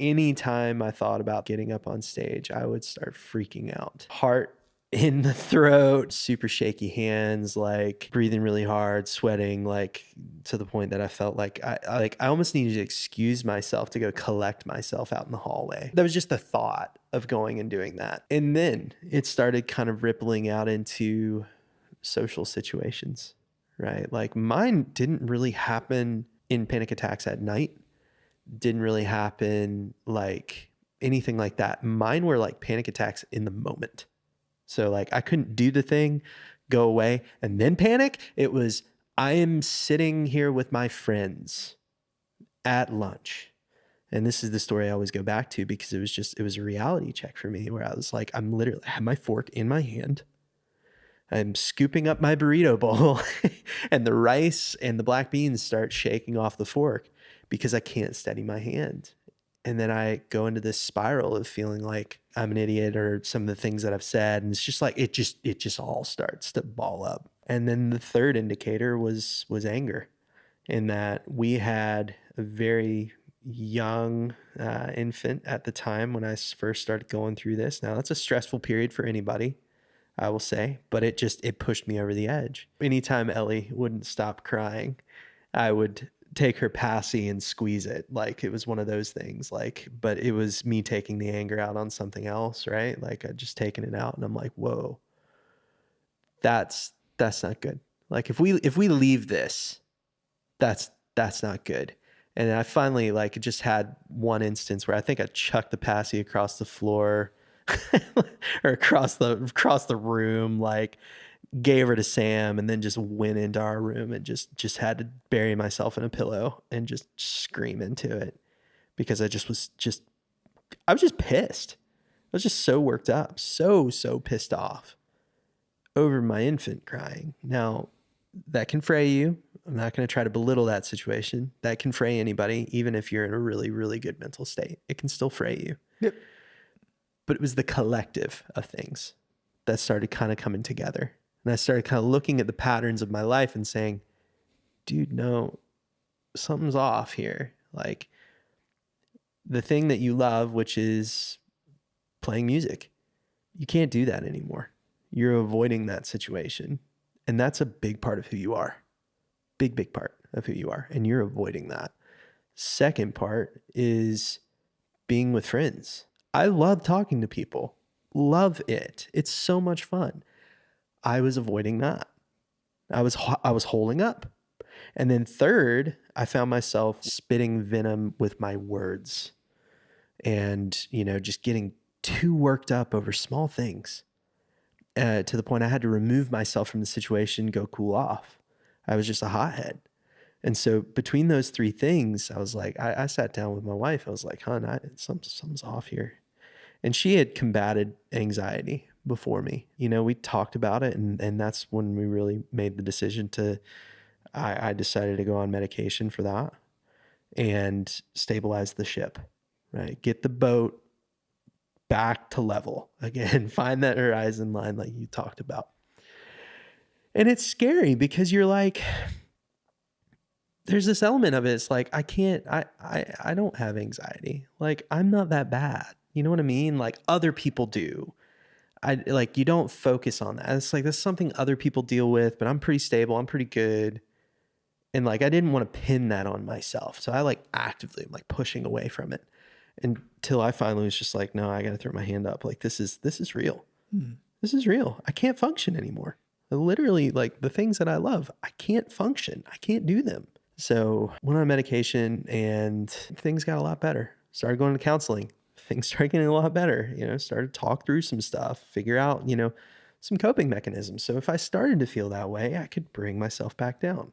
anytime I thought about getting up on stage, I would start freaking out. Heart in the throat, super shaky hands, like breathing really hard, sweating, like to the point that I felt like I almost needed to excuse myself to go collect myself out in the hallway. That was just the thought of going and doing that. And then it started kind of rippling out into social situations, right? Like mine didn't really happen in panic attacks at night. Didn't really happen like anything like that. Mine were like panic attacks in the moment. So like I couldn't do the thing, go away, and then panic. It was, I am sitting here with my friends at lunch. And this is the story I always go back to because it was a reality check for me where I was like, I have my fork in my hand. I'm scooping up my burrito bowl and the rice and the black beans start shaking off the fork because I can't steady my hand. And then I go into this spiral of feeling like I'm an idiot or some of the things that I've said. And it's just like, it just all starts to ball up. And then the third indicator was anger, in that we had a very young infant at the time when I first started going through this. Now that's a stressful period for anybody, I will say, but it pushed me over the edge. Anytime Ellie wouldn't stop crying, I would take her passy and squeeze it. Like it was one of those things, like, but it was me taking the anger out on something else, right? Like I'd just taken it out and I'm like, whoa, that's not good. Like if we leave this, that's not good. And I finally like just had one instance where I think I chucked the passy across the floor or across the room, like gave her to Sam, and then just went into our room and just had to bury myself in a pillow and just scream into it because I was just pissed. I was just so worked up, so pissed off over my infant crying. Now that can fray you. I'm not going to try to belittle that situation. That can fray anybody, even if you're in a really, really good mental state. It can still fray you. Yep. But it was the collective of things that started kind of coming together. And I started kind of looking at the patterns of my life and saying, dude, no, something's off here. Like the thing that you love, which is playing music, you can't do that anymore. You're avoiding that situation. And that's a big part of who you are. Big part of who you are. And you're avoiding that. Second part is being with friends. I love talking to people. Love it. It's so much fun. I was avoiding that. I was holding up. And then third, I found myself spitting venom with my words and, just getting too worked up over small things to the point I had to remove myself from the situation, go cool off. I was just a hothead. And so between those three things, I was like, I sat down with my wife. I was like, hon, something's off here. And she had combated anxiety before me. We talked about it, and that's when we really made the decision I decided to go on medication for that and stabilize the ship, right? Get the boat back to level again, find that horizon line like you talked about. And it's scary because you're like, there's this element of it. It's like, I don't have anxiety. Like, I'm not that bad. You know what I mean? Like other people do. You don't focus on that. It's like, that's something other people deal with, but I'm pretty stable. I'm pretty good. And like, I didn't want to pin that on myself. So I actively am pushing away from it until I finally was just like, no, I got to throw my hand up. Like, this is real. This is real. I can't function anymore. Literally, the things that I love, I can't function. I can't do them. So went on medication and things got a lot better. Started going to counseling. Things started getting a lot better. Started to talk through some stuff, figure out, some coping mechanisms. So if I started to feel that way, I could bring myself back down.